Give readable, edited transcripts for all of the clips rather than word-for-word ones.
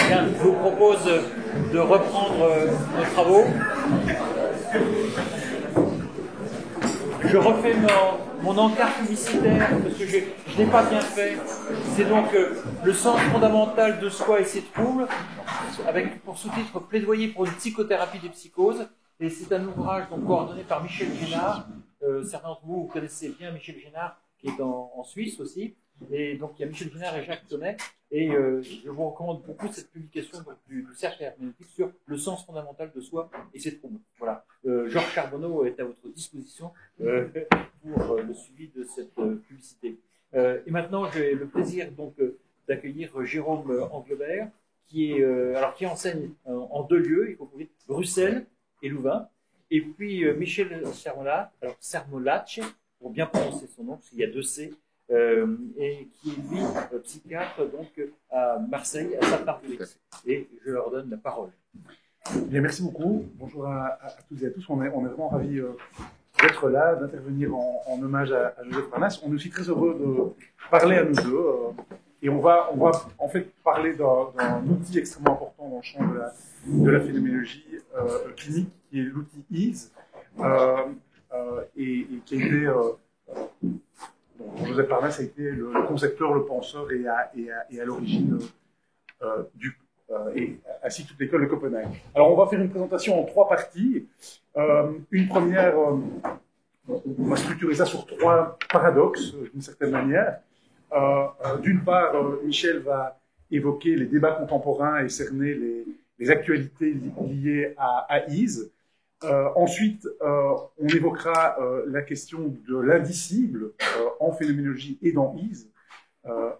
Bien, je vous propose de reprendre nos travaux. Je refais mon encart publicitaire parce que je ne l'ai pas bien fait. C'est donc le sens fondamental de soi et ses troubles, avec pour sous-titre Plaidoyer pour une psychothérapie des psychoses. Et c'est un ouvrage donc coordonné par Michel Génard. Certains d'entre vous connaissez bien Michel Génard, qui est en Suisse aussi. Et donc il y a Michel Génard et Jacques Tonnet. Et je vous recommande beaucoup cette publication donc, du cercle herméneutique sur le sens fondamental de soi et ses troubles. Voilà. Georges Charbonneau est à votre disposition pour le suivi de cette publicité. Et maintenant, j'ai le plaisir donc d'accueillir Jérôme Anglebert, qui enseigne en deux lieux, il faut dire Bruxelles et Louvain. Et puis Michel Sermolacci, pour bien prononcer son nom, parce qu'il y a deux C, et qui est lui psychiatre donc à Marseille, à Saint-Barthélemy. Et je leur donne la parole. Bien, merci beaucoup. Bonjour à toutes et à tous. On est vraiment ravis d'être là, d'intervenir en hommage à Joseph Parnasse. On est aussi très heureux de parler à nous deux. Et on va en fait parler d'un outil extrêmement important dans le champ de la phénoménologie clinique, qui est l'outil EASE, et qui a été... dont Joseph Parnasse a été le concepteur, le penseur et à l'origine ainsi que toute l'école de Copenhague. Alors on va faire une présentation en trois parties. Une première, on va structurer ça sur trois paradoxes d'une certaine manière. D'une part, Michel va évoquer les débats contemporains et cerner les actualités liées à EASE. Ensuite, on évoquera la question de l'indicible en phénoménologie et dans EASE, à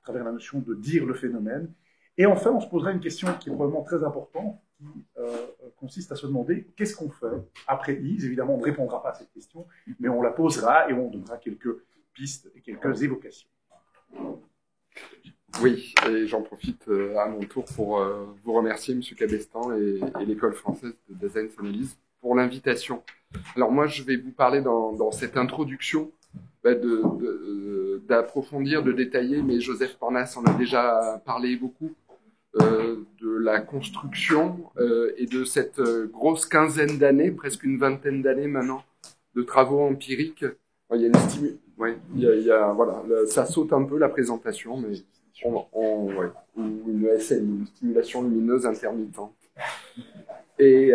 travers la notion de dire le phénomène. Et enfin, on se posera une question qui est probablement très importante, qui consiste à se demander qu'est-ce qu'on fait après EASE. Évidemment, on ne répondra pas à cette question, mais on la posera et on donnera quelques pistes et quelques évocations. Oui, et j'en profite à mon tour pour vous remercier, M. Cabestan et l'École française de Design Analyse pour l'invitation. Alors moi, je vais vous parler dans cette introduction d'approfondir, de détailler, mais Joseph Parnasse en a déjà parlé beaucoup, de la construction et de cette grosse quinzaine d'années, presque une vingtaine d'années maintenant, de travaux empiriques. Il y a voilà, ça saute un peu la présentation, mais ou une ESN, une stimulation lumineuse intermittente. Et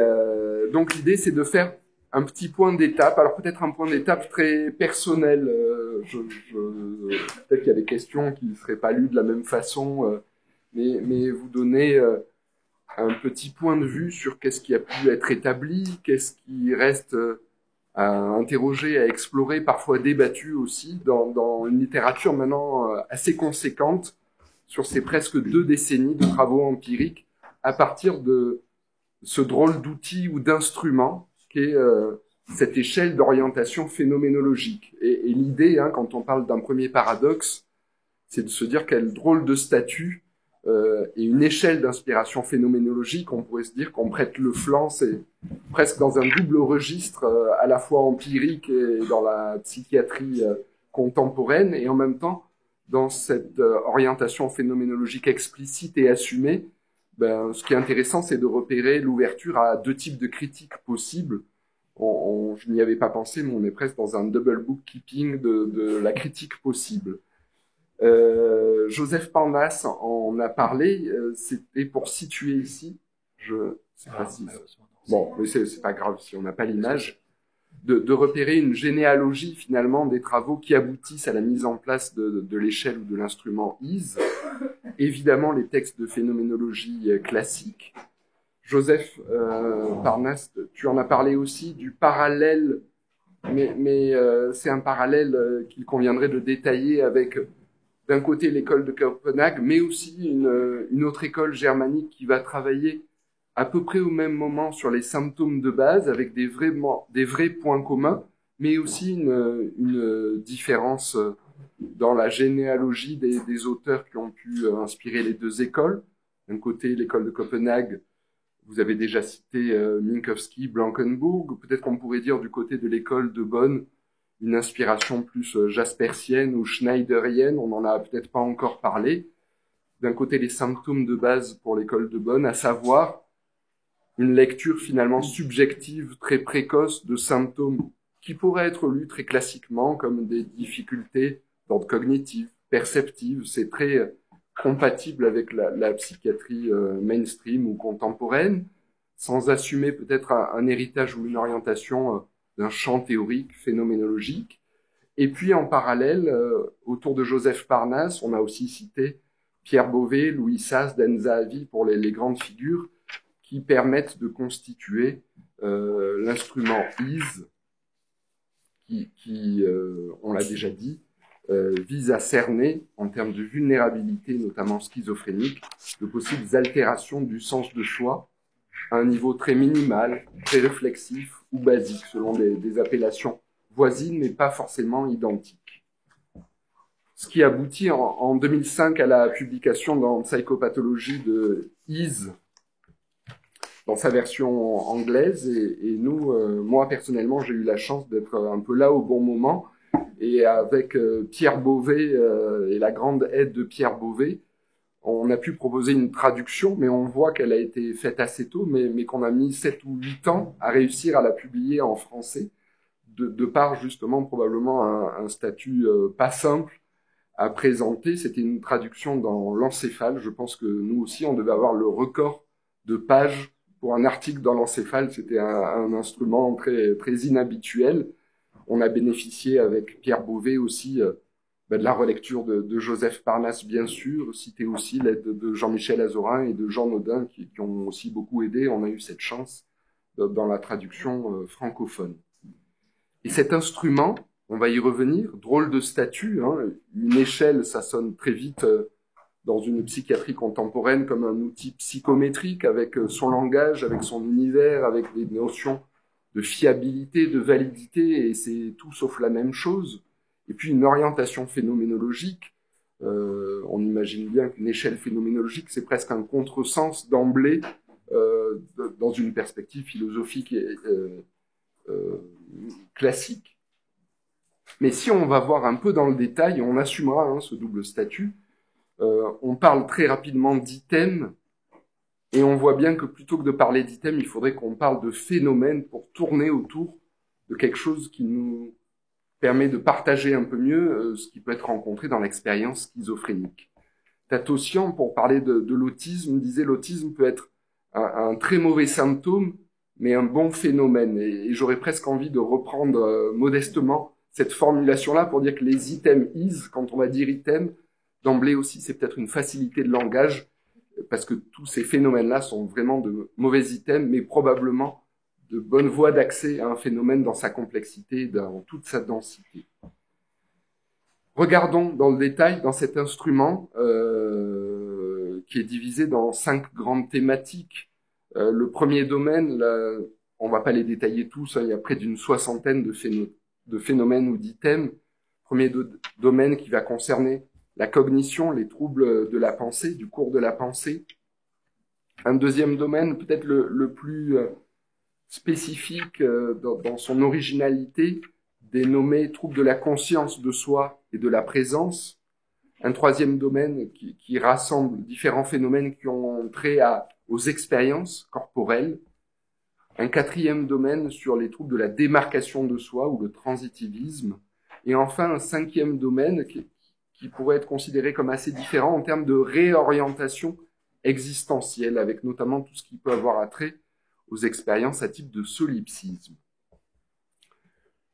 donc l'idée, c'est de faire un petit point d'étape. Alors peut-être un point d'étape très personnel. Peut-être qu'il y a des questions qui ne seraient pas lues de la même façon, mais vous donner un petit point de vue sur qu'est-ce qui a pu être établi, qu'est-ce qui reste à interroger, à explorer, parfois débattu aussi, dans une littérature maintenant assez conséquente sur ces presque 2 décennies de travaux empiriques à partir de ce drôle d'outil ou d'instrument qu'est cette échelle d'orientation phénoménologique. Et l'idée, quand on parle d'un premier paradoxe, c'est de se dire quel drôle de statut et une échelle d'inspiration phénoménologique, on pourrait se dire qu'on prête le flanc, c'est presque dans un double registre, à la fois empirique et dans la psychiatrie contemporaine, et en même temps, dans cette orientation phénoménologique explicite et assumée, ce qui est intéressant, c'est de repérer l'ouverture à 2 types de critiques possibles. Je n'y avais pas pensé, mais on est presque dans un double bookkeeping de la critique possible. Joseph Parnasse en a parlé, c'était pour situer ici, je sais pas si... Bon, mais c'est pas grave si on n'a pas l'image, de repérer une généalogie finalement des travaux qui aboutissent à la mise en place de l'échelle ou de l'instrument EASE. Évidemment, les textes de phénoménologie classique. Joseph Parnasse, tu en as parlé aussi du parallèle, mais c'est un parallèle qu'il conviendrait de détailler avec, d'un côté, l'école de Copenhague, mais aussi une autre école germanique qui va travailler à peu près au même moment sur les symptômes de base, avec des vrais points communs, mais aussi une différence dans la généalogie des auteurs qui ont pu inspirer les 2 écoles. D'un côté, l'école de Copenhague, vous avez déjà cité Minkowski, Blankenburg. Peut-être qu'on pourrait dire du côté de l'école de Bonn, une inspiration plus jaspersienne ou schneiderienne, on n'en a peut-être pas encore parlé. d'un côté les symptômes de base pour l'école de Bonn, à savoir une lecture finalement subjective très précoce de symptômes qui pourraient être lus très classiquement comme des difficultés d'ordre cognitif, perceptive. C'est très compatible avec la psychiatrie mainstream ou contemporaine, sans assumer peut-être un héritage ou une orientation d'un champ théorique, phénoménologique. Et puis en parallèle, autour de Joseph Parnasse, on a aussi cité Pierre Bovet, Louis Sas, Dan Zahavi pour les grandes figures qui permettent de constituer l'instrument IS, qui on l'a déjà dit, vise à cerner, en termes de vulnérabilité, notamment schizophrénique, de possibles altérations du sens de soi à un niveau très minimal, très réflexif ou basique, selon des appellations voisines, mais pas forcément identiques. Ce qui aboutit en 2005 à la publication dans Psychopathologie de Is, dans sa version anglaise, et nous, moi personnellement, j'ai eu la chance d'être un peu là au bon moment, et avec Pierre Bovet et la grande aide de Pierre Bovet, on a pu proposer une traduction, mais on voit qu'elle a été faite assez tôt, mais qu'on a mis 7 ou 8 ans à réussir à la publier en français, de par justement probablement un statut pas simple à présenter. C'était une traduction dans l'encéphale. Je pense que nous aussi, on devait avoir le record de pages pour un article dans l'encéphale. C'était un instrument très, très inhabituel. On a bénéficié avec Pierre Bovet aussi de la relecture de Joseph Parnasse, bien sûr, cité aussi l'aide de Jean-Michel Azorin et de Jean Nodin qui ont aussi beaucoup aidé. On a eu cette chance dans la traduction francophone. Et cet instrument, on va y revenir, drôle de statut, hein, une échelle, ça sonne très vite dans une psychiatrie contemporaine comme un outil psychométrique avec son langage, avec son univers, avec des notions de fiabilité, de validité, et c'est tout sauf la même chose. Et puis une orientation phénoménologique, on imagine bien qu'une échelle phénoménologique, c'est presque un contresens d'emblée dans une perspective philosophique et classique. Mais si on va voir un peu dans le détail, on assumera ce double statut, on parle très rapidement d'items, et on voit bien que plutôt que de parler d'items, il faudrait qu'on parle de phénomènes pour tourner autour de quelque chose qui nous permet de partager un peu mieux ce qui peut être rencontré dans l'expérience schizophrénique. Tatossian, pour parler de l'autisme, disait l'autisme peut être un très mauvais symptôme, mais un bon phénomène. Et j'aurais presque envie de reprendre modestement cette formulation-là pour dire que les items is, quand on va dire item, d'emblée aussi, c'est peut-être une facilité de langage, parce que tous ces phénomènes-là sont vraiment de mauvais items, mais probablement de bonnes voies d'accès à un phénomène dans sa complexité, dans toute sa densité. Regardons dans le détail, dans cet instrument, qui est divisé dans 5 grandes thématiques. Le premier domaine, là, on ne va pas les détailler tous, il y a près d'une 60aine de phénomènes ou d'items. Premier domaine qui va concerner la cognition, les troubles de la pensée, du cours de la pensée. Un deuxième domaine, peut-être le plus spécifique dans son originalité, dénommé troubles de la conscience de soi et de la présence. Un troisième domaine qui rassemble différents phénomènes qui ont trait aux expériences corporelles. Un quatrième domaine sur les troubles de la démarcation de soi ou le transitivisme. Et enfin, un cinquième domaine qui pourrait être considéré comme assez différent en termes de réorientation existentielle, avec notamment tout ce qui peut avoir attrait aux expériences à type de solipsisme.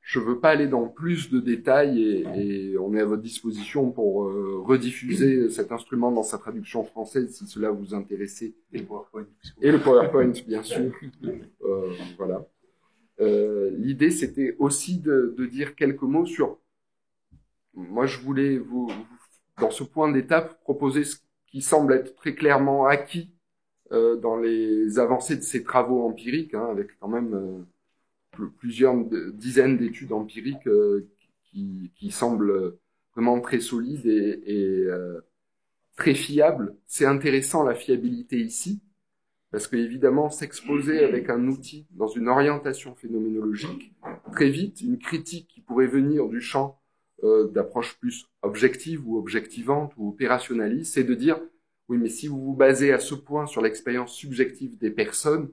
Je ne veux pas aller dans plus de détails et on est à votre disposition pour rediffuser cet instrument dans sa traduction française si cela vous intéresse. Et le PowerPoint, bien sûr. Voilà. L'idée, c'était aussi de dire quelques mots sur... Moi, je voulais dans ce point d'étape, proposer ce qui semble être très clairement acquis dans les avancées de ces travaux empiriques, hein, avec quand même plusieurs dizaines d'études empiriques qui semblent vraiment très solides et très fiables. C'est intéressant la fiabilité ici, parce que évidemment s'exposer avec un outil dans une orientation phénoménologique, très vite, une critique qui pourrait venir du champ d'approche plus objective ou objectivante ou opérationnaliste, c'est de dire Oui, mais si vous vous basez à ce point sur l'expérience subjective des personnes,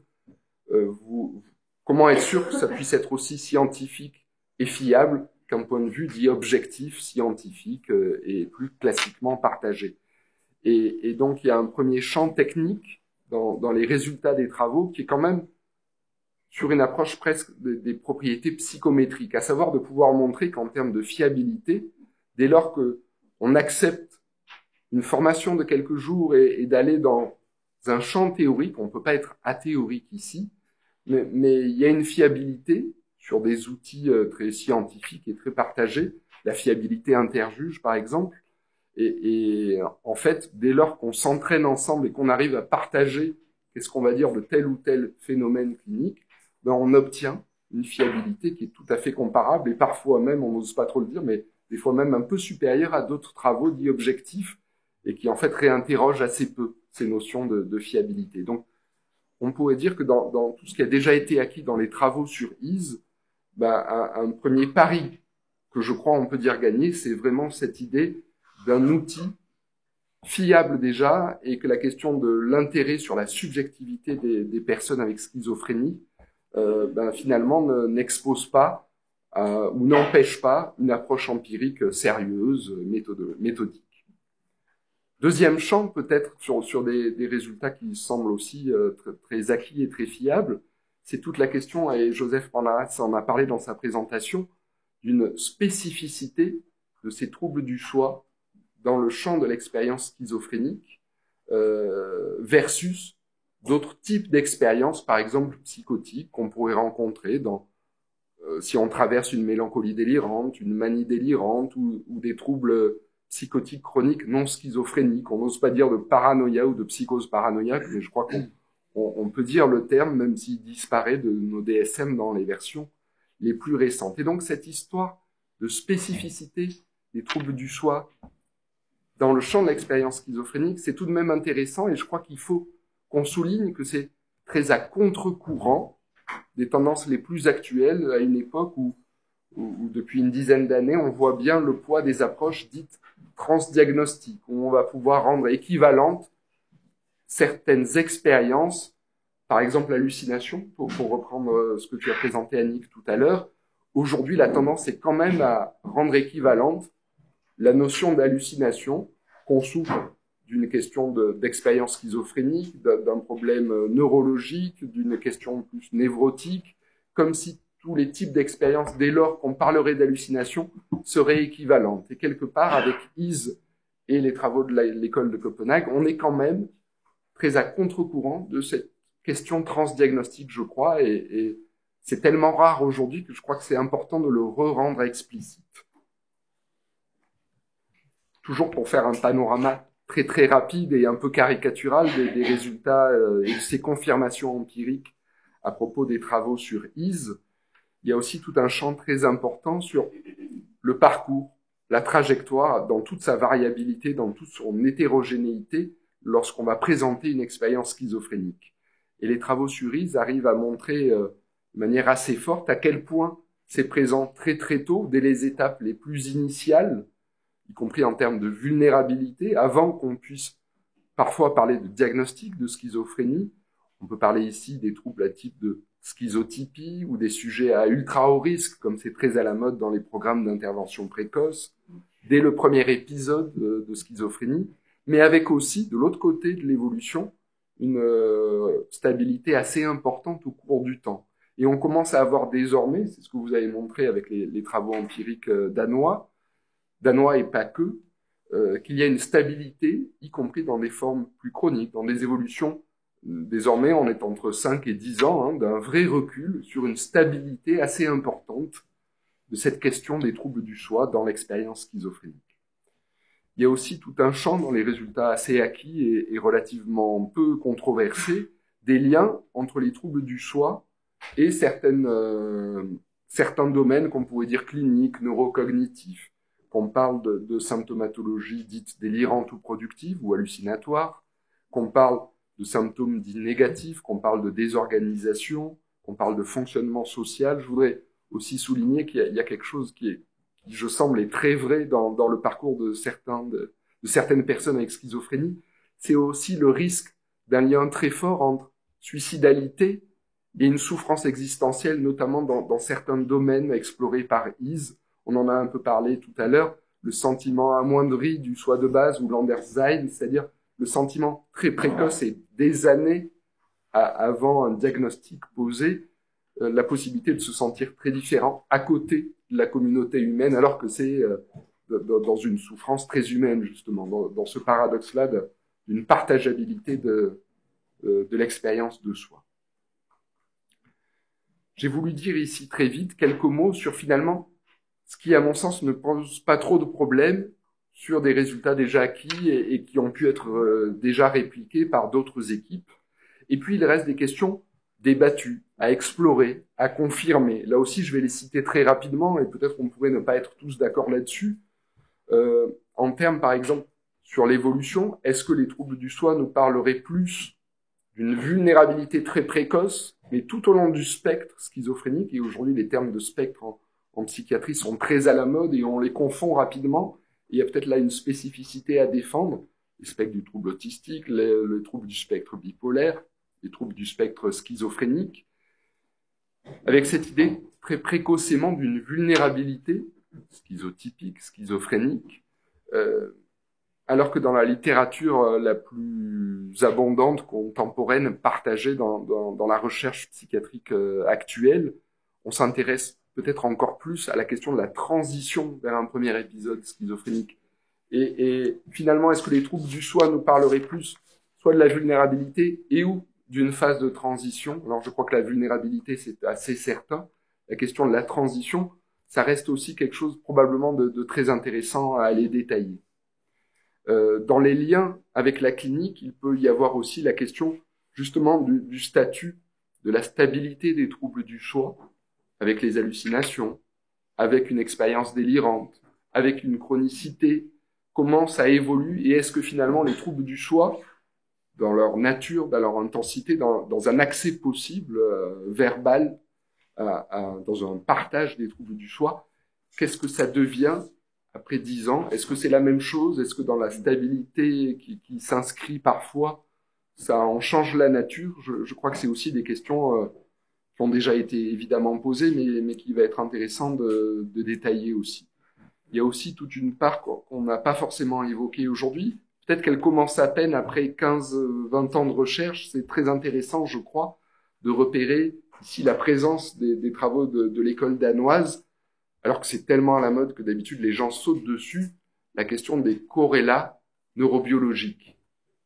comment être sûr que ça puisse être aussi scientifique et fiable qu'un point de vue dit objectif, scientifique et plus classiquement partagé. Et donc, il y a un premier champ technique dans les résultats des travaux qui est quand même sur une approche presque des propriétés psychométriques, à savoir de pouvoir montrer qu'en termes de fiabilité, dès lors que on accepte une formation de quelques jours et d'aller dans un champ théorique, on ne peut pas être athéorique ici, mais il y a une fiabilité sur des outils très scientifiques et très partagés, la fiabilité interjuge par exemple, et en fait, dès lors qu'on s'entraîne ensemble et qu'on arrive à partager qu'est-ce qu'on va dire de tel ou tel phénomène clinique, ben on obtient une fiabilité qui est tout à fait comparable et parfois même, on n'ose pas trop le dire, mais des fois même un peu supérieure à d'autres travaux dits objectifs et qui en fait réinterrogent assez peu ces notions de fiabilité. Donc, on pourrait dire que dans tout ce qui a déjà été acquis dans les travaux sur Ease, ben, un premier pari que je crois on peut dire gagner, c'est vraiment cette idée d'un outil fiable déjà et que la question de l'intérêt sur la subjectivité des personnes avec schizophrénie ben, finalement n'expose pas ou n'empêche pas une approche empirique sérieuse, méthodique. Deuxième champ, peut-être sur des résultats qui semblent aussi très acquis et très fiables, c'est toute la question, et Joseph Pannaras en a parlé dans sa présentation, d'une spécificité de ces troubles du choix dans le champ de l'expérience schizophrénique versus d'autres types d'expériences, par exemple psychotiques, qu'on pourrait rencontrer si on traverse une mélancolie délirante, une manie délirante ou des troubles psychotiques chroniques non schizophréniques. On n'ose pas dire de paranoïa ou de psychose paranoïaque, mais je crois qu'on peut dire le terme, même s'il disparaît de nos DSM dans les versions les plus récentes. Et donc cette histoire de spécificité des troubles du choix dans le champ de l'expérience schizophrénique, c'est tout de même intéressant et je crois qu'il faut qu'on souligne que c'est très à contre-courant des tendances les plus actuelles à une époque où depuis une dizaine d'années, on voit bien le poids des approches dites transdiagnostiques, où on va pouvoir rendre équivalentes certaines expériences, par exemple l'hallucination, pour reprendre ce que tu as présenté Annick tout à l'heure. Aujourd'hui, la tendance est quand même à rendre équivalente la notion d'hallucination qu'on souffre d'une question d'expérience schizophrénique, d'un problème neurologique, d'une question plus névrotique, comme si tous les types d'expériences, dès lors qu'on parlerait d'hallucination, seraient équivalentes. Et quelque part, avec Ease et les travaux de l'école de Copenhague, on est quand même très à contre-courant de cette question transdiagnostique, je crois, et c'est tellement rare aujourd'hui que je crois que c'est important de le rendre explicite. Toujours pour faire un panorama très très rapide et un peu caricatural des résultats et de ces confirmations empiriques à propos des travaux sur Ease, il y a aussi tout un champ très important sur le parcours, la trajectoire dans toute sa variabilité, dans toute son hétérogénéité lorsqu'on va présenter une expérience schizophrénique. Et les travaux sur Ease arrivent à montrer de manière assez forte à quel point c'est présent très très tôt, dès les étapes les plus initiales, y compris en termes de vulnérabilité, avant qu'on puisse parfois parler de diagnostic de schizophrénie. On peut parler ici des troubles à type de schizotypie ou des sujets à ultra haut risque, comme c'est très à la mode dans les programmes d'intervention précoce, dès le premier épisode de schizophrénie, mais avec aussi, de l'autre côté de l'évolution, une stabilité assez importante au cours du temps. Et on commence à avoir désormais, c'est ce que vous avez montré avec les travaux empiriques danois et pas que, qu'il y a une stabilité, y compris dans des formes plus chroniques, dans des évolutions. Désormais, on est entre 5 et 10 ans d'un vrai recul sur une stabilité assez importante de cette question des troubles du choix dans l'expérience schizophrénique. Il y a aussi tout un champ dans les résultats assez acquis et relativement peu controversés, des liens entre les troubles du choix et certains domaines qu'on pourrait dire cliniques, neurocognitifs, qu'on parle de symptomatologie dite délirante ou productive ou hallucinatoire, qu'on parle de symptômes dits négatifs, qu'on parle de désorganisation, qu'on parle de fonctionnement social. Je voudrais aussi souligner qu'il y a quelque chose qui, je semble, est très vrai dans le parcours de certaines personnes avec schizophrénie, c'est aussi le risque d'un lien très fort entre suicidalité et une souffrance existentielle, notamment dans certains domaines explorés par Is. On en a un peu parlé tout à l'heure, le sentiment amoindri du soi de base ou l'Andersein, c'est-à-dire le sentiment très précoce et des années avant un diagnostic posé, la possibilité de se sentir très différent à côté de la communauté humaine, alors que c'est dans une souffrance très humaine, justement, dans ce paradoxe-là d'une partageabilité de l'expérience de soi. J'ai voulu dire ici très vite quelques mots sur finalement ce qui, à mon sens, ne pose pas trop de problèmes sur des résultats déjà acquis et qui ont pu être déjà répliqués par d'autres équipes. Et puis, il reste des questions débattues, à explorer, à confirmer. Là aussi, je vais les citer très rapidement et peut-être qu'on pourrait ne pas être tous d'accord là-dessus. En termes, par exemple, sur l'évolution, est-ce que les troubles du soi nous parleraient plus d'une vulnérabilité très précoce, mais tout au long du spectre schizophrénique, et aujourd'hui les termes de spectre en psychiatrie sont très à la mode et on les confond rapidement, et il y a peut-être là une spécificité à défendre, les spectres du trouble autistique, les troubles du spectre bipolaire, les troubles du spectre schizophrénique, avec cette idée très précocement d'une vulnérabilité schizotypique, schizophrénique, alors que dans la littérature la plus abondante, contemporaine, partagée dans la recherche psychiatrique actuelle, on s'intéresse peut-être encore plus à la question de la transition vers un premier épisode schizophrénique. Et finalement, est-ce que les troubles du soi nous parleraient plus soit de la vulnérabilité et ou d'une phase de transition? Alors je crois que la vulnérabilité, c'est assez certain. La question de la transition, ça reste aussi quelque chose probablement de très intéressant à aller détailler. Dans les liens avec la clinique, il peut y avoir aussi la question justement du statut, de la stabilité des troubles du soi, avec les hallucinations, avec une expérience délirante, avec une chronicité, comment ça évolue et est-ce que finalement les troubles du soi, dans leur nature, dans leur intensité, dans un accès possible, verbal, dans un partage des troubles du soi, qu'est-ce que ça devient après 10 ans? Est-ce que c'est la même chose? Est-ce que dans la stabilité qui s'inscrit parfois, ça en change la nature? Je crois que c'est aussi des questions qui ont déjà été évidemment posées, mais qui va être intéressant de détailler aussi. Il y a aussi toute une part qu'on n'a pas forcément évoquée aujourd'hui. Peut-être qu'elle commence à peine après 15-20 ans de recherche. C'est très intéressant, je crois, de repérer ici la présence des travaux de l'école danoise, alors que c'est tellement à la mode que d'habitude les gens sautent dessus, la question des corrélats neurobiologiques.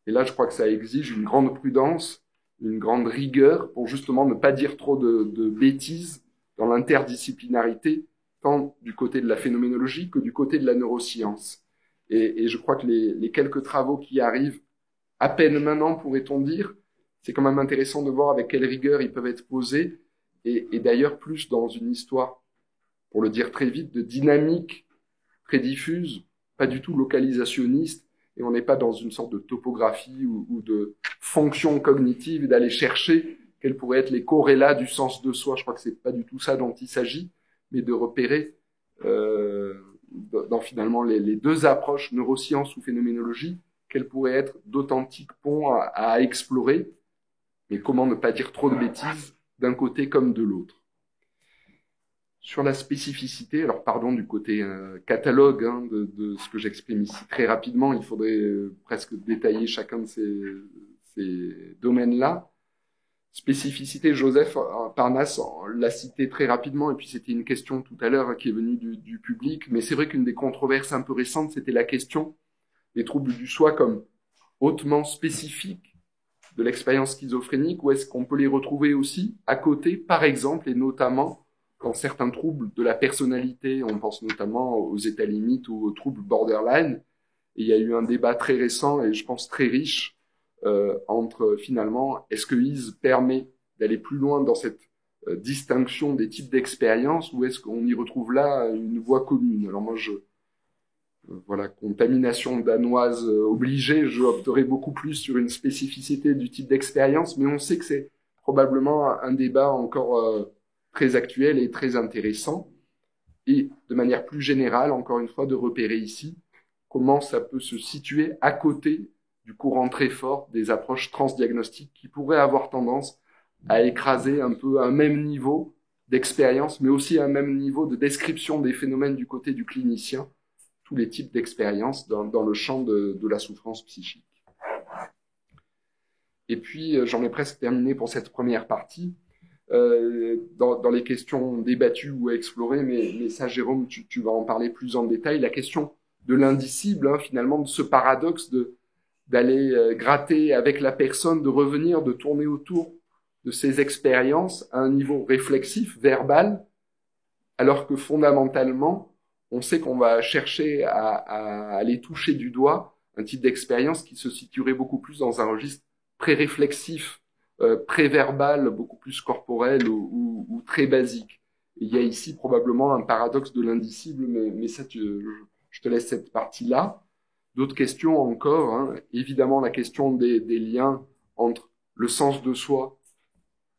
Et là, je crois que ça exige une grande prudence, une grande rigueur pour justement ne pas dire trop de bêtises dans l'interdisciplinarité, tant du côté de la phénoménologie que du côté de la neuroscience. Et je crois que les quelques travaux qui arrivent, à peine maintenant pourrait-on dire, c'est quand même intéressant de voir avec quelle rigueur ils peuvent être posés, et d'ailleurs plus dans une histoire, pour le dire très vite, de dynamique très diffuse, pas du tout localisationniste, et on n'est pas dans une sorte de topographie ou de fonction cognitive et d'aller chercher quels pourraient être les corrélats du sens de soi. Je crois que c'est pas du tout ça dont il s'agit, mais de repérer dans finalement les deux approches, neurosciences ou phénoménologie, quels pourraient être d'authentiques ponts à explorer, mais comment ne pas dire trop de bêtises d'un côté comme de l'autre. Sur la spécificité, alors pardon du côté catalogue de ce que j'exprime ici très rapidement, il faudrait presque détailler chacun de ces domaines-là. Spécificité, Joseph Parnasse l'a cité très rapidement, et puis c'était une question tout à l'heure qui est venue du public, mais c'est vrai qu'une des controverses un peu récentes, c'était la question des troubles du soi comme hautement spécifiques de l'expérience schizophrénique, ou est-ce qu'on peut les retrouver aussi à côté, par exemple, et notamment dans certains troubles de la personnalité, on pense notamment aux états limites ou aux troubles borderline, et il y a eu un débat très récent, et je pense très riche, entre finalement, est-ce que IS permet d'aller plus loin dans cette distinction des types d'expériences, ou est-ce qu'on y retrouve là une voie commune? Alors moi, voilà, contamination danoise obligée, je opterais beaucoup plus sur une spécificité du type d'expérience, mais on sait que c'est probablement un débat encore très actuel et très intéressant, et de manière plus générale, encore une fois, de repérer ici comment ça peut se situer à côté du courant très fort des approches transdiagnostiques qui pourraient avoir tendance à écraser un peu un même niveau d'expérience, mais aussi un même niveau de description des phénomènes du côté du clinicien, tous les types d'expériences dans le champ de la souffrance psychique. Et puis, j'en ai presque terminé pour cette première partie. Dans les questions débattues ou explorées, mais ça, Jérôme, tu vas en parler plus en détail, la question de l'indicible, hein, finalement, de ce paradoxe d'aller gratter avec la personne, de revenir, de tourner autour de ces expériences à un niveau réflexif, verbal, alors que fondamentalement, on sait qu'on va chercher à aller toucher du doigt un type d'expérience qui se situerait beaucoup plus dans un registre pré-réflexif, pré-verbal, beaucoup plus corporel ou très basique. Et il y a ici probablement un paradoxe de l'indicible, mais ça, je te laisse cette partie-là. D'autres questions encore, hein. Évidemment la question des liens entre le sens de soi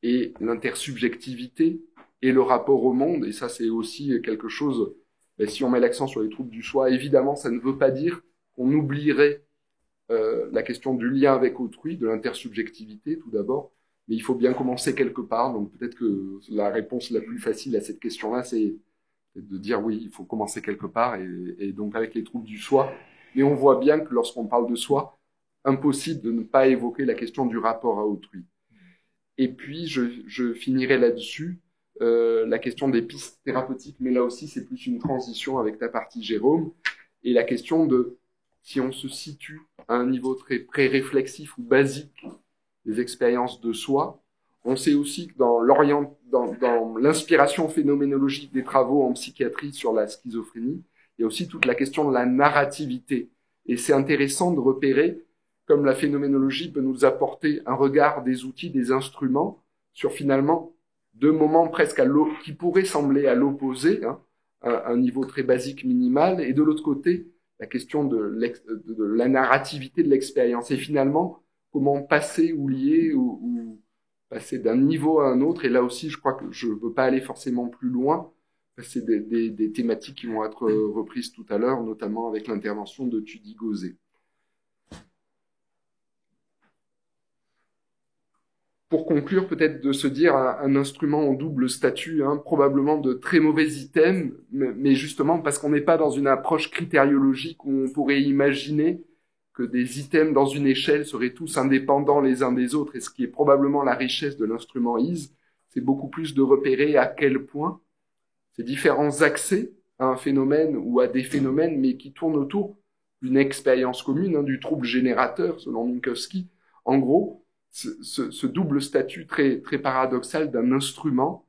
et l'intersubjectivité et le rapport au monde, et ça c'est aussi quelque chose, si on met l'accent sur les troubles du soi, évidemment ça ne veut pas dire qu'on oublierait la question du lien avec autrui, de l'intersubjectivité tout d'abord, mais il faut bien commencer quelque part, donc peut-être que la réponse la plus facile à cette question-là, c'est de dire oui, il faut commencer quelque part, et donc avec les troubles du soi, mais on voit bien que lorsqu'on parle de soi, impossible de ne pas évoquer la question du rapport à autrui. Et puis, je finirai là-dessus, la question des pistes thérapeutiques, mais là aussi, c'est plus une transition avec ta partie, Jérôme, et la question de si on se situe à un niveau très pré-réflexif ou basique des expériences de soi, on sait aussi que dans l'inspiration phénoménologique des travaux en psychiatrie sur la schizophrénie, il y a aussi toute la question de la narrativité. Et c'est intéressant de repérer comme la phénoménologie peut nous apporter un regard des outils, des instruments, sur finalement deux moments presque qui pourraient sembler à l'opposé, hein, un niveau très basique minimal, et de l'autre côté, la question de la narrativité de l'expérience. Et finalement, comment passer ou lier ou passer d'un niveau à un autre. Et là aussi, je crois que je ne veux pas aller forcément plus loin. C'est des thématiques qui vont être reprises tout à l'heure, notamment avec l'intervention de Tudy Gauzet. Pour conclure, peut-être de se dire un instrument en double statut, hein, probablement de très mauvais items, mais justement parce qu'on n'est pas dans une approche critériologique où on pourrait imaginer que des items dans une échelle seraient tous indépendants les uns des autres, et ce qui est probablement la richesse de l'instrument ISE, c'est beaucoup plus de repérer à quel point ces différents accès à un phénomène ou à des phénomènes, mais qui tournent autour d'une expérience commune, hein, du trouble générateur, selon Minkowski, en gros, ce double statut très, très paradoxal d'un instrument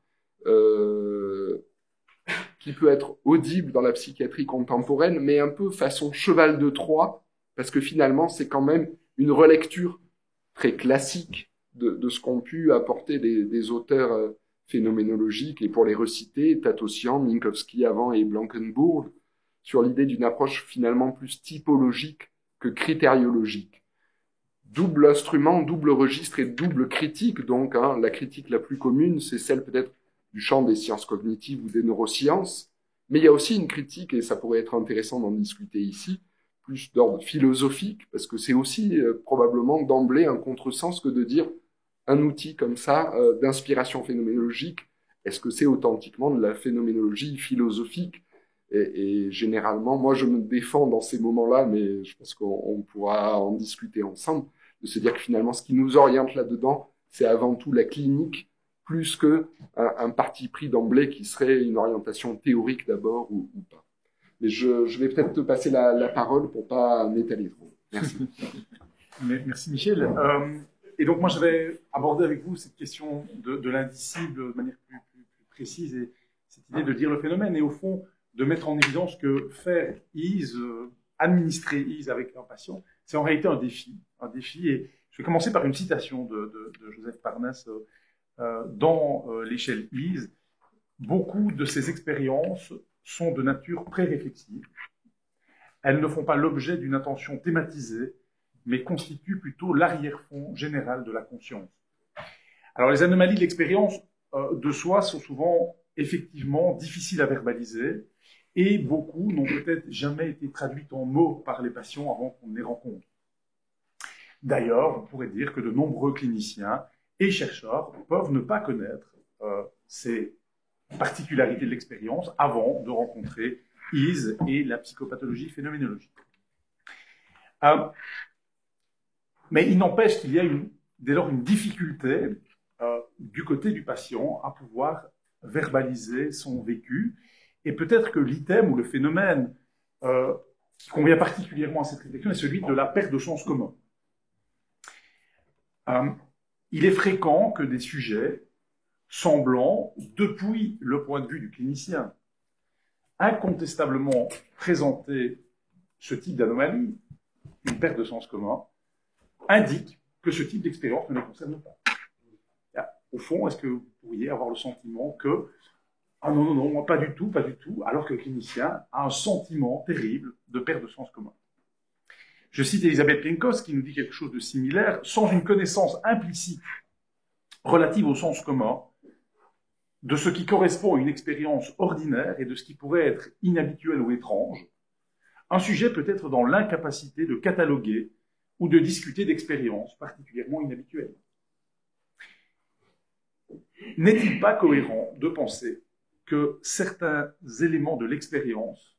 qui peut être audible dans la psychiatrie contemporaine, mais un peu façon cheval de Troie, parce que finalement, c'est quand même une relecture très classique de ce qu'ont pu apporter des auteurs phénoménologiques, et pour les reciter, Tatossian, Minkowski avant et Blankenburg, sur l'idée d'une approche finalement plus typologique que critériologique. Double instrument, double registre et double critique, donc hein, la critique la plus commune, c'est celle peut-être du champ des sciences cognitives ou des neurosciences, mais il y a aussi une critique, et ça pourrait être intéressant d'en discuter ici, plus d'ordre philosophique, parce que c'est aussi probablement d'emblée un contresens que de dire un outil comme ça d'inspiration phénoménologique, est-ce que c'est authentiquement de la phénoménologie philosophique ? Et généralement, moi je me défends dans ces moments-là, mais je pense qu'on pourra en discuter ensemble, de se dire que finalement ce qui nous oriente là-dedans, c'est avant tout la clinique, plus que un parti pris d'emblée qui serait une orientation théorique d'abord ou pas. Mais je vais peut-être te passer la parole pour pas m'étaler trop. Merci. Merci Michel. Et donc moi je vais aborder avec vous cette question de l'indicible de manière plus précise, et cette idée de dire le phénomène, et au fond de mettre en évidence que faire ISE, administrer ISE avec un patient, c'est en réalité un défi. Et je vais commencer par une citation de Joseph Parnasse dans l'échelle ISE. Beaucoup de ces expériences sont de nature pré-réflexive. Elles ne font pas l'objet d'une attention thématisée, mais constituent plutôt l'arrière-fond général de la conscience. Alors les anomalies de l'expérience de soi sont souvent effectivement difficiles à verbaliser, et beaucoup n'ont peut-être jamais été traduites en mots par les patients avant qu'on les rencontre. D'ailleurs, on pourrait dire que de nombreux cliniciens et chercheurs peuvent ne pas connaître ces particularités de l'expérience avant de rencontrer Ease et la psychopathologie phénoménologique. Mais il n'empêche qu'il y a dès lors une difficulté du côté du patient à pouvoir verbaliser son vécu, et peut-être que l'item ou le phénomène qui convient particulièrement à cette réflexion est celui de la perte de sens commun. Il est fréquent que des sujets semblant, depuis le point de vue du clinicien, incontestablement présenter ce type d'anomalie, une perte de sens commun, indiquent que ce type d'expérience ne les concerne pas. Au fond, est-ce que vous pourriez avoir le sentiment que « Ah non, moi pas du tout, alors que le clinicien a un sentiment terrible de perte de sens commun. Je cite Elisabeth Pienkos qui nous dit quelque chose de similaire. Sans une connaissance implicite relative au sens commun, de ce qui correspond à une expérience ordinaire et de ce qui pourrait être inhabituel ou étrange, un sujet peut être dans l'incapacité de cataloguer ou de discuter d'expériences particulièrement inhabituelles. N'est-il pas cohérent de penser que certains éléments de l'expérience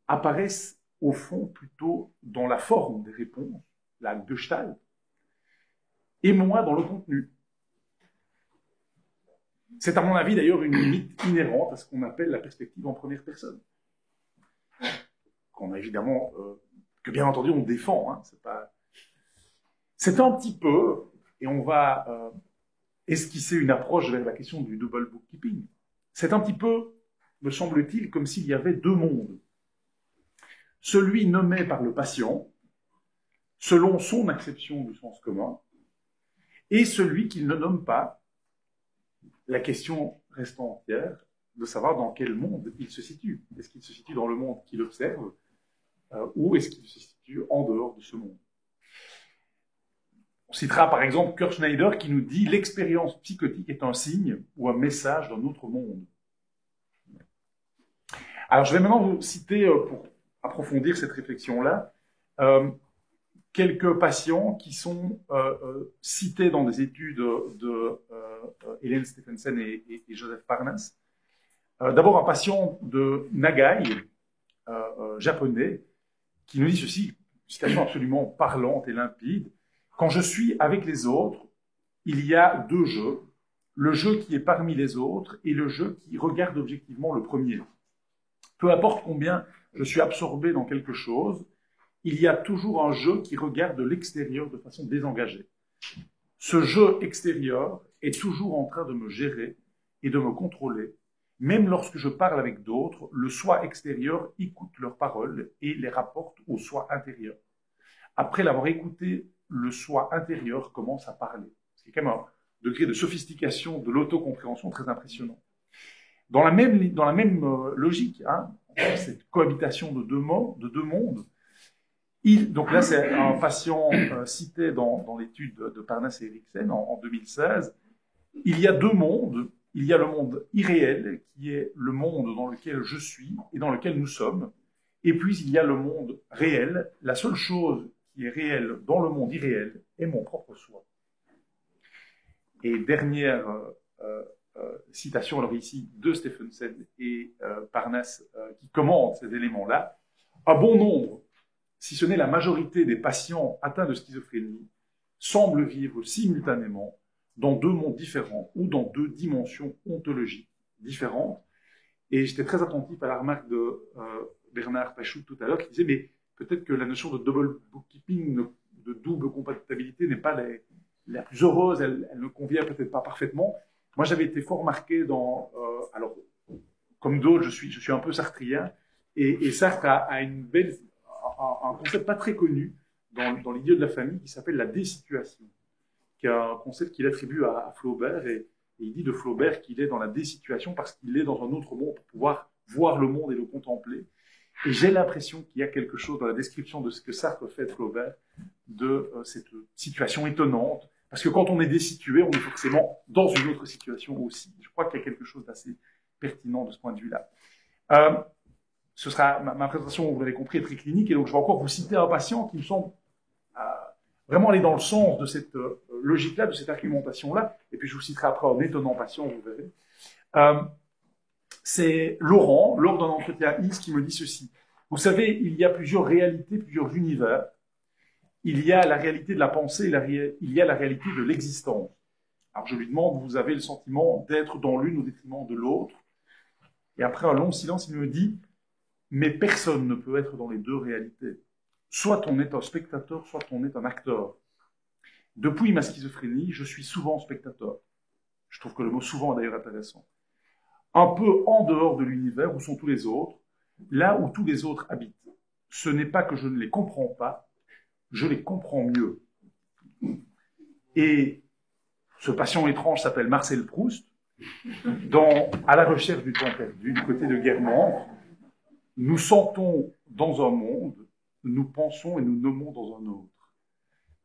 apparaissent au fond plutôt dans la forme des réponses, la gestalt, et moins dans le contenu? C'est à mon avis d'ailleurs une limite inhérente à ce qu'on appelle la perspective en première personne. Qu'on a évidemment, que bien entendu on défend, hein, c'est un petit peu, et on va esquisser une approche vers la question du double bookkeeping, c'est un petit peu, me semble-t-il, comme s'il y avait deux mondes. Celui nommé par le patient, selon son acception du sens commun, et celui qu'il ne nomme pas, la question restant entière de savoir dans quel monde il se situe. Est-ce qu'il se situe dans le monde qu'il observe, ou est-ce qu'il se situe en dehors de ce monde? On citera par exemple Kurt Schneider qui nous dit « L'expérience psychotique est un signe ou un message d'un autre monde ». Alors je vais maintenant vous citer, pour approfondir cette réflexion-là, quelques patients qui sont cités dans des études de Hélène Stephenson et Joseph Parnas. D'abord un patient de Nagai, japonais, qui nous dit ceci, une citation absolument parlante et limpide. Quand je suis avec les autres, il y a deux jeux. Le jeu qui est parmi les autres et le jeu qui regarde objectivement le premier. Peu importe combien je suis absorbé dans quelque chose, il y a toujours un jeu qui regarde de l'extérieur de façon désengagée. Ce jeu extérieur est toujours en train de me gérer et de me contrôler. Même lorsque je parle avec d'autres, le soi extérieur écoute leurs paroles et les rapporte au soi intérieur. Après l'avoir écouté, le soi intérieur commence à parler. C'est quand même un degré de sophistication de l'autocompréhension très impressionnant. Dans la même logique, hein, cette cohabitation de deux mondes, donc là c'est un patient cité dans l'étude de Parnas et Eriksen en 2016, il y a deux mondes, il y a le monde irréel qui est le monde dans lequel je suis et dans lequel nous sommes, et puis il y a le monde réel, la seule chose qui est réelle dans le monde irréel est mon propre soi. Et dernière citation, alors ici, de Stephenson et Parnas, qui commentent ces éléments-là. Un bon nombre, si ce n'est la majorité des patients atteints de schizophrénie, semblent vivre simultanément dans deux mondes différents ou dans deux dimensions ontologiques différentes. Et j'étais très attentif à la remarque de Bernard Pachou tout à l'heure qui disait, mais peut-être que la notion de double bookkeeping, de double compatibilité n'est pas la plus heureuse, elle ne convient peut-être pas parfaitement. Moi, j'avais été fort marqué dans... alors, comme d'autres, je suis un peu sartrien, et Sartre a un concept pas très connu dans l'idée de la famille qui s'appelle la désituation, qui est un concept qu'il attribue à Flaubert, et il dit de Flaubert qu'il est dans la désituation parce qu'il est dans un autre monde pour pouvoir voir le monde et le contempler. Et j'ai l'impression qu'il y a quelque chose dans la description de ce que Sartre fait de Flaubert, de cette situation étonnante, parce que quand on est désitué, on est forcément dans une autre situation aussi. Je crois qu'il y a quelque chose d'assez pertinent de ce point de vue-là. Ce sera ma présentation, vous l'avez compris, est très clinique, et donc je vais encore vous citer un patient qui me semble vraiment aller dans le sens de cette logique-là, de cette argumentation-là, et puis je vous citerai après en étonnant patient, vous verrez. C'est Laurent, lors d'un entretien à IS, qui me dit ceci. Vous savez, il y a plusieurs réalités, plusieurs univers. Il y a la réalité de la pensée, il y a la réalité de l'existence. Alors je lui demande, vous avez le sentiment d'être dans l'une au détriment de l'autre? Et après un long silence, il me dit, mais personne ne peut être dans les deux réalités. Soit on est un spectateur, soit on est un acteur. Depuis ma schizophrénie, je suis souvent spectateur. Je trouve que le mot souvent est d'ailleurs intéressant. Un peu en dehors de l'univers où sont tous les autres, là où tous les autres habitent. Ce n'est pas que je ne les comprends pas, je les comprends mieux. Et ce patient étrange s'appelle Marcel Proust. Dans À la recherche du temps perdu, du côté de Guermantes, nous sentons dans un monde, nous pensons et nous nommons dans un autre.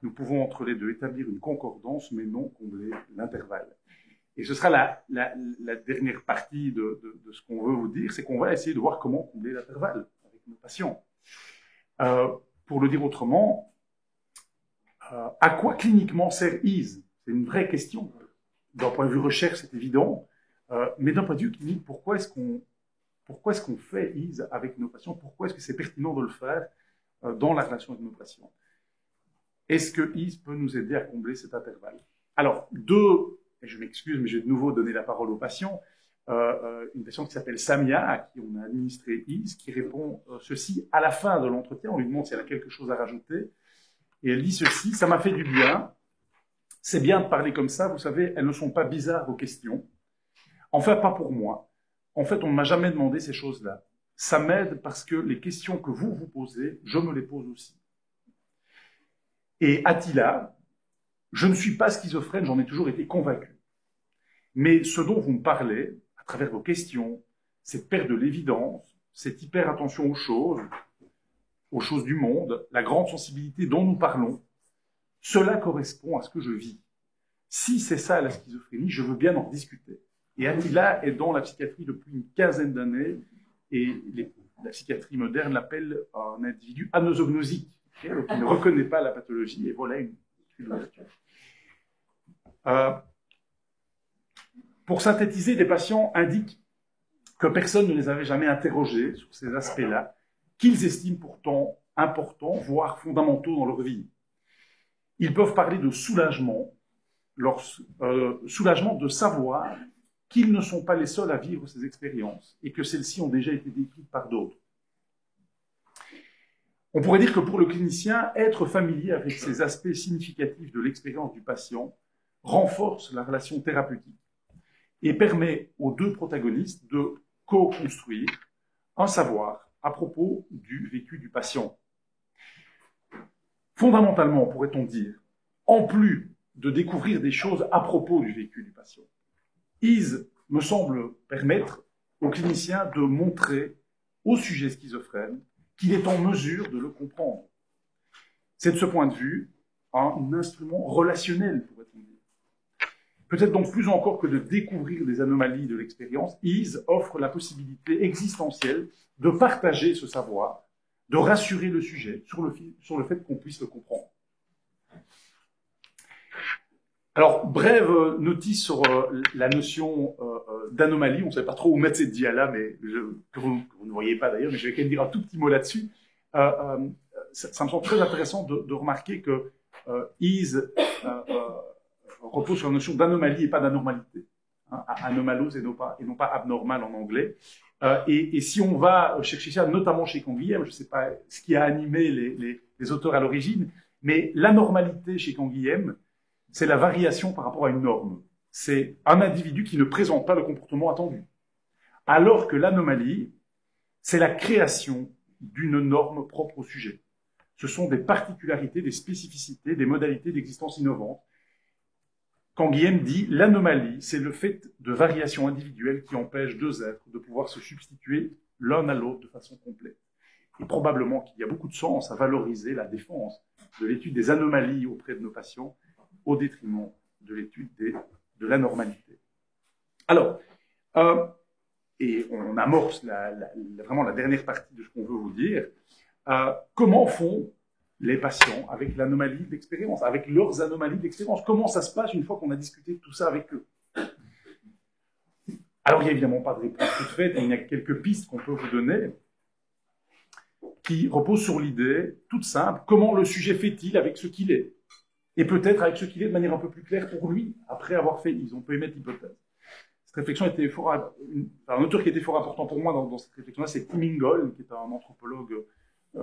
Nous pouvons entre les deux établir une concordance, mais non combler l'intervalle. Et ce sera la dernière partie de ce qu'on veut vous dire, c'est qu'on va essayer de voir comment combler l'intervalle avec nos patients. Pour le dire autrement, à quoi cliniquement sert IS? C'est une vraie question. D'un point de vue recherche, c'est évident, mais d'un point de vue clinique, pourquoi est-ce qu'on fait IS avec nos patients? Pourquoi est-ce que c'est pertinent de le faire dans la relation avec nos patients? Est-ce que IS peut nous aider à combler cet intervalle? Alors, et je m'excuse, mais je vais de nouveau donner la parole aux patients, une patiente qui s'appelle Samia, à qui on a administré IS, qui répond ceci à la fin de l'entretien. On lui demande si elle a quelque chose à rajouter. Et elle dit ceci: ça m'a fait du bien. C'est bien de parler comme ça. Vous savez, elles ne sont pas bizarres, vos questions. Enfin, pas pour moi. En fait, on ne m'a jamais demandé ces choses-là. Ça m'aide parce que les questions que vous vous posez, je me les pose aussi. Et Attila, je ne suis pas schizophrène, j'en ai toujours été convaincu. Mais ce dont vous me parlez, à travers vos questions, cette perte de l'évidence, cette hyper-attention aux choses du monde, la grande sensibilité dont nous parlons, cela correspond à ce que je vis. Si c'est ça la schizophrénie, je veux bien en discuter. Et Attila est dans la psychiatrie depuis une quinzaine d'années, et la psychiatrie moderne l'appelle un individu anosognosique, qui ne reconnaît pas la pathologie, et voilà une ouverture. Pour synthétiser, les patients indiquent que personne ne les avait jamais interrogés sur ces aspects-là, qu'ils estiment pourtant importants, voire fondamentaux dans leur vie. Ils peuvent parler de soulagement, soulagement de savoir qu'ils ne sont pas les seuls à vivre ces expériences et que celles-ci ont déjà été décrites par d'autres. On pourrait dire que pour le clinicien, être familier avec ces aspects significatifs de l'expérience du patient renforce la relation thérapeutique et permet aux deux protagonistes de co-construire un savoir à propos du vécu du patient. Fondamentalement, pourrait-on dire, en plus de découvrir des choses à propos du vécu du patient, IS me semble permettre au clinicien de montrer au sujet schizophrène qu'il est en mesure de le comprendre. C'est de ce point de vue un instrument relationnel, pourrait-on dire. Peut-être donc plus encore que de découvrir des anomalies de l'expérience, IS offre la possibilité existentielle de partager ce savoir, de rassurer le sujet sur le fait qu'on puisse le comprendre. Alors, brève notice sur la notion d'anomalie. On ne savait pas trop où mettre cette dia-là, mais que vous ne voyez pas d'ailleurs, mais je vais quand même dire un tout petit mot là-dessus. Ça me semble très intéressant de remarquer que IS repose sur la notion d'anomalie et pas d'anormalité. Hein, anomalose et non pas abnormal en anglais. Et si on va chercher ça, notamment chez Canguilhem, je ne sais pas ce qui a animé les auteurs à l'origine, mais l'anormalité chez Canguilhem, c'est la variation par rapport à une norme. C'est un individu qui ne présente pas le comportement attendu. Alors que l'anomalie, c'est la création d'une norme propre au sujet. Ce sont des particularités, des spécificités, des modalités d'existence innovantes. Canguilhem dit, l'anomalie, c'est le fait de variations individuelles qui empêchent deux êtres de pouvoir se substituer l'un à l'autre de façon complète. Et probablement qu'il y a beaucoup de sens à valoriser la défense de l'étude des anomalies auprès de nos patients au détriment de l'étude de la normalité. Alors, et on amorce vraiment la dernière partie de ce qu'on veut vous dire, comment font les patients avec l'anomalie d'expérience, avec leurs anomalies d'expérience. Comment ça se passe une fois qu'on a discuté de tout ça avec eux? Alors, il n'y a évidemment pas de réponse toute faite, mais il y a quelques pistes qu'on peut vous donner qui reposent sur l'idée toute simple, comment le sujet fait-il avec ce qu'il est? Et peut-être avec ce qu'il est de manière un peu plus claire pour lui, après avoir fait, ils ont pu émettre l'hypothèse. Cette réflexion était un auteur qui était fort important pour moi dans cette réflexion-là, c'est Tim Ingold, qui est un anthropologue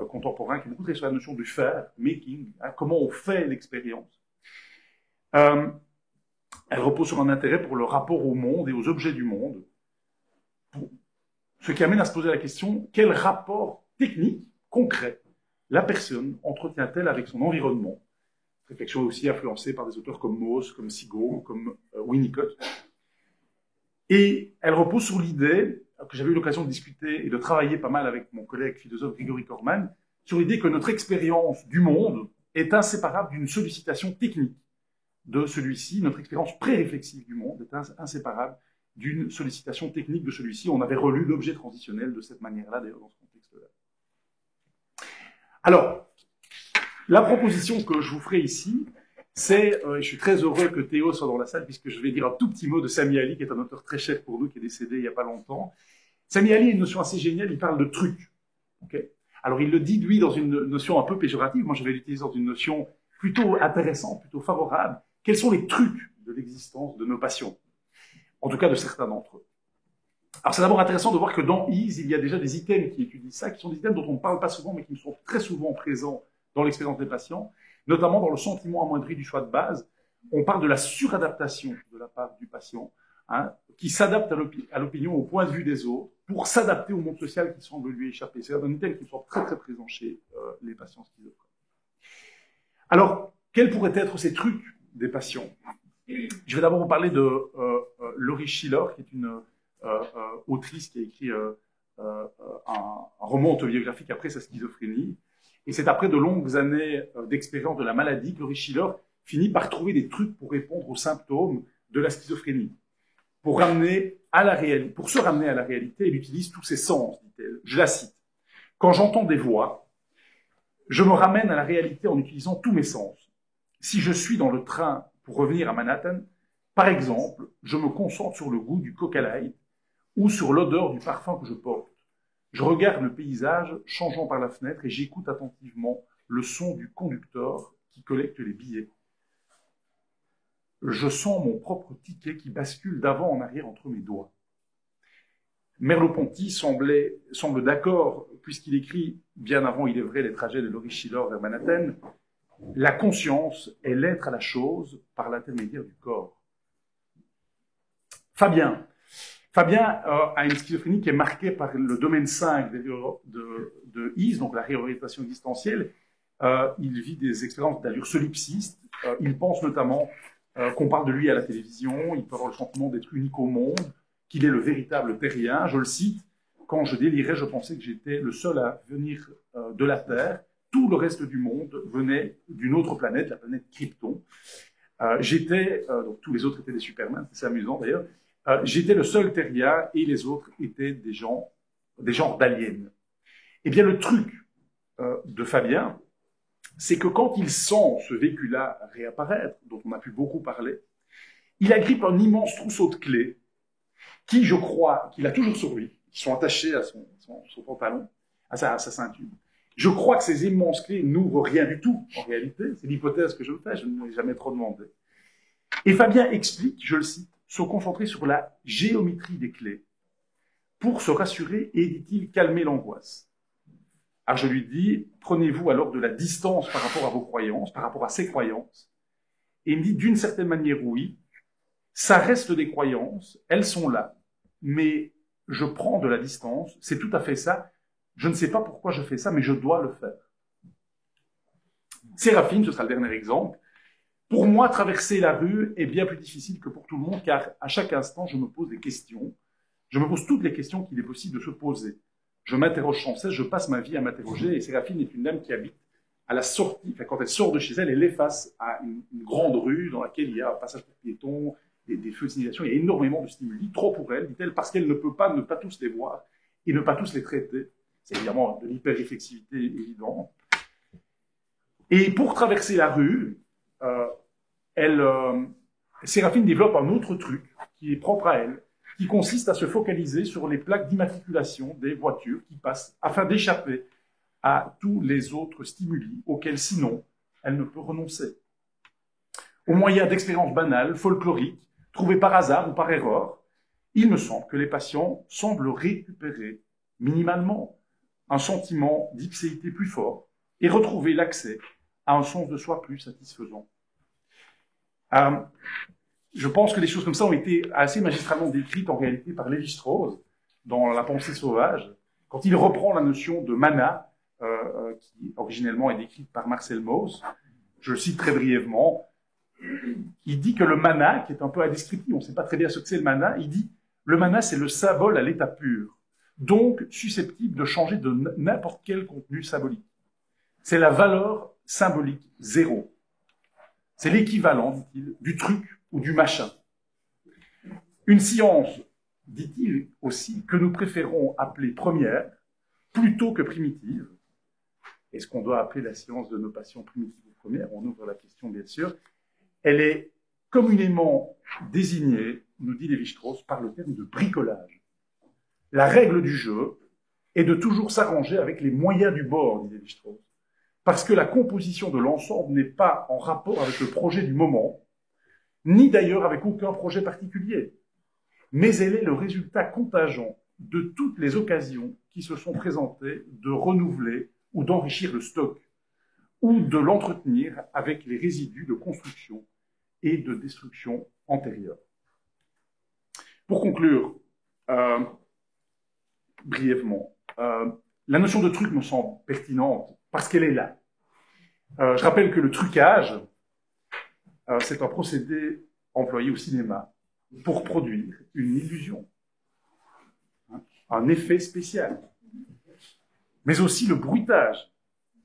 contemporain, qui a beaucoup travaillé sur la notion du faire, making, comment on fait l'expérience. Elle repose sur un intérêt pour le rapport au monde et aux objets du monde, ce qui amène à se poser la question, quel rapport technique, concret, la personne entretient-elle avec son environnement? Cette réflexion est aussi influencée par des auteurs comme Mauss, comme Sigaud, comme Winnicott. Et elle repose sur l'idée, que j'avais eu l'occasion de discuter et de travailler pas mal avec mon collègue philosophe Grigory Korman, sur l'idée que notre expérience du monde est inséparable d'une sollicitation technique de celui-ci. Notre expérience pré-réflexive du monde est inséparable d'une sollicitation technique de celui-ci. On avait relu l'objet transitionnel de cette manière-là, d'ailleurs, dans ce contexte-là. Alors, la proposition que je vous ferai ici, c'est, je suis très heureux que Théo soit dans la salle, puisque je vais dire un tout petit mot de Sami Ali, qui est un auteur très cher pour nous, qui est décédé il n'y a pas longtemps. Sami Ali a une notion assez géniale, il parle de truc. Okay, alors, il le dit, lui, dans une notion un peu péjorative. Moi, je vais l'utiliser dans une notion plutôt intéressante, plutôt favorable. Quels sont les trucs de l'existence de nos passions? En tout cas, de certains d'entre eux. Alors, c'est d'abord intéressant de voir que dans Ease, il y a déjà des items qui étudient ça, qui sont des items dont on ne parle pas souvent, mais qui sont très souvent présents dans l'expérience des patients, notamment dans le sentiment amoindri du choix de base. On parle de la suradaptation de la part du patient, qui s'adapte à l'opinion, au point de vue des autres, pour s'adapter au monde social qui semble lui échapper. C'est un item qui sont très très présent chez les patients schizophrènes. Alors, quels pourraient être ces trucs des patients? Je vais d'abord vous parler de Laurie Schiller, qui est une autrice qui a écrit un roman autobiographique après sa schizophrénie. Et c'est après de longues années d'expérience de la maladie que Laurie Schiller finit par trouver des trucs pour répondre aux symptômes de la schizophrénie. Pour se ramener à la réalité, elle utilise tous ses sens, dit-elle. Je la cite. « Quand j'entends des voix, je me ramène à la réalité en utilisant tous mes sens. Si je suis dans le train pour revenir à Manhattan, par exemple, je me concentre sur le goût du Coca Light ou sur l'odeur du parfum que je porte. Je regarde le paysage changeant par la fenêtre et j'écoute attentivement le son du conducteur qui collecte les billets. Je sens mon propre ticket qui bascule d'avant en arrière entre mes doigts. » Merleau-Ponty semble d'accord, puisqu'il écrit, bien avant, il est vrai, les trajets de Laurie Schiller vers Manhattan, « La conscience est l'être à la chose par l'intermédiaire du corps. » Fabien a une schizophrénie qui est marquée par le domaine 5 de Ease, donc la réorientation existentielle. Il vit des expériences d'allure solipsiste. Il pense notamment qu'on parle de lui à la télévision. Il peut avoir le sentiment d'être unique au monde, qu'il est le véritable terrien. Je le cite, « Quand je délirais, je pensais que j'étais le seul à venir de la Terre. Tout le reste du monde venait d'une autre planète, la planète Krypton. Donc tous les autres étaient des Superman, c'est amusant d'ailleurs. J'étais le seul terrien et les autres étaient des genres d'aliens. » Eh bien, le truc de Fabien, c'est que quand il sent ce vécu-là réapparaître, dont on a pu beaucoup parler, il agrippe un immense trousseau de clés qui, je crois, qu'il a toujours sur lui, qui sont attachées à son pantalon, à sa ceinture. Je crois que ces immenses clés n'ouvrent rien du tout, en réalité. C'est l'hypothèse que je fais, je ne l'ai jamais trop demandé. Et Fabien explique, je le cite, se concentrer sur la géométrie des clés pour se rassurer et, dit-il, calmer l'angoisse. Alors je lui dis, prenez-vous alors de la distance par rapport à vos croyances, par rapport à ses croyances. Et il me dit, d'une certaine manière, oui, ça reste des croyances, elles sont là, mais je prends de la distance, c'est tout à fait ça. Je ne sais pas pourquoi je fais ça, mais je dois le faire. Séraphine, ce sera le dernier exemple. Pour moi, traverser la rue est bien plus difficile que pour tout le monde, car à chaque instant, je me pose des questions. Je me pose toutes les questions qu'il est possible de se poser. Je m'interroge sans cesse, je passe ma vie à m'interroger, et Séraphine est une dame qui habite à la sortie, enfin, quand elle sort de chez elle, elle est face à une grande rue dans laquelle il y a un passage pour piétons, des feux de signalisation, il y a énormément de stimuli, trop pour elle, dit-elle, parce qu'elle ne peut pas ne pas tous les voir et ne pas tous les traiter. C'est évidemment de l'hyper-réflexivité évidente. Et pour traverser la rue, Séraphine développe un autre truc qui est propre à elle, qui consiste à se focaliser sur les plaques d'immatriculation des voitures qui passent afin d'échapper à tous les autres stimuli auxquels sinon elle ne peut renoncer. Au moyen d'expériences banales, folkloriques, trouvées par hasard ou par erreur, il me semble que les patients semblent récupérer minimalement un sentiment d'ipséité plus fort et retrouver l'accès à un sens de soi plus satisfaisant. Je pense que des choses comme ça ont été assez magistralement décrites en réalité par Lévi-Strauss dans La pensée sauvage, quand il reprend la notion de mana, qui originellement est décrite par Marcel Mauss. Je le cite très brièvement. Il dit que le mana, qui est un peu indescriptible, on ne sait pas très bien ce que c'est le mana, il dit le mana c'est le symbole à l'état pur, donc susceptible de changer de n'importe quel contenu symbolique. C'est la valeur symbolique zéro. C'est l'équivalent, dit-il, du truc ou du machin. Une science, dit-il aussi, que nous préférons appeler première plutôt que primitive. Est-ce qu'on doit appeler la science de nos patients primitive ou première? On ouvre la question, bien sûr. Elle est communément désignée, nous dit Lévi-Strauss, par le terme de bricolage. La règle du jeu est de toujours s'arranger avec les moyens du bord, dit Lévi-Strauss, parce que la composition de l'ensemble n'est pas en rapport avec le projet du moment, ni d'ailleurs avec aucun projet particulier, mais elle est le résultat contingent de toutes les occasions qui se sont présentées de renouveler ou d'enrichir le stock, ou de l'entretenir avec les résidus de construction et de destruction antérieure. Pour conclure, brièvement, la notion de truc me semble pertinente parce qu'elle est là. Je rappelle que le trucage, c'est un procédé employé au cinéma pour produire une illusion, un effet spécial, mais aussi le bruitage,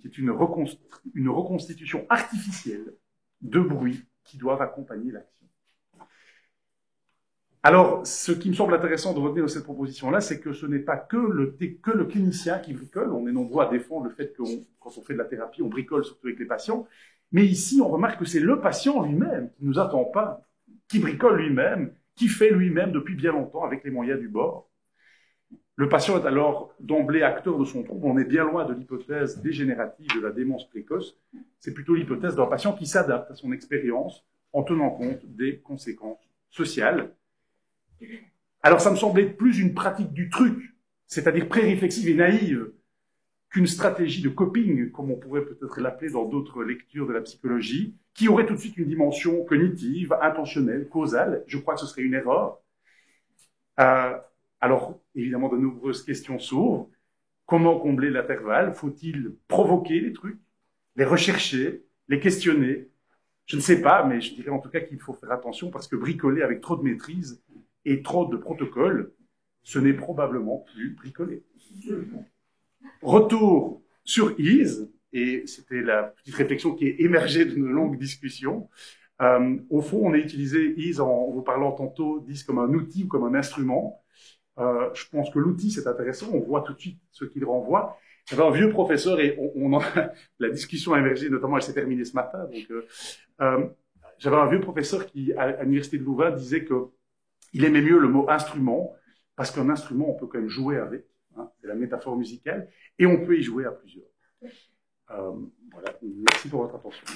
qui est une reconstitution artificielle de bruits qui doivent accompagner l'action. Alors, ce qui me semble intéressant de retenir de cette proposition-là, c'est que ce n'est pas que le clinicien qui bricole. On est nombreux à défendre le fait que quand on fait de la thérapie, on bricole surtout avec les patients. Mais ici, on remarque que c'est le patient lui-même qui ne nous attend pas, qui bricole lui-même, qui fait lui-même depuis bien longtemps avec les moyens du bord. Le patient est alors d'emblée acteur de son trouble. On est bien loin de l'hypothèse dégénérative de la démence précoce. C'est plutôt l'hypothèse d'un patient qui s'adapte à son expérience en tenant compte des conséquences sociales. Alors ça me semble être plus une pratique du truc, c'est-à-dire pré-réflexive et naïve, qu'une stratégie de coping, comme on pourrait peut-être l'appeler dans d'autres lectures de la psychologie, qui aurait tout de suite une dimension cognitive, intentionnelle, causale. Je crois que ce serait une erreur. Alors, évidemment, de nombreuses questions s'ouvrent. Comment combler l'intervalle? Faut-il provoquer les trucs, les rechercher, les questionner? Je ne sais pas, mais je dirais en tout cas qu'il faut faire attention parce que bricoler avec trop de maîtrise et trop de protocoles, ce n'est probablement plus bricoler. Retour sur Ease, et c'était la petite réflexion qui est émergée d'une longue discussion. Au fond, on a utilisé Ease en vous parlant tantôt d'Ease comme un outil ou comme un instrument. Je pense que l'outil, c'est intéressant. On voit tout de suite ce qu'il renvoie. J'avais un vieux professeur et la discussion a émergé, notamment elle s'est terminée ce matin. Donc, j'avais un vieux professeur qui, à l'université de Louvain, disait que il aimait mieux le mot instrument parce qu'un instrument, on peut quand même jouer avec. Hein, c'est la métaphore musicale et on peut y jouer à plusieurs. Voilà. Merci pour votre attention.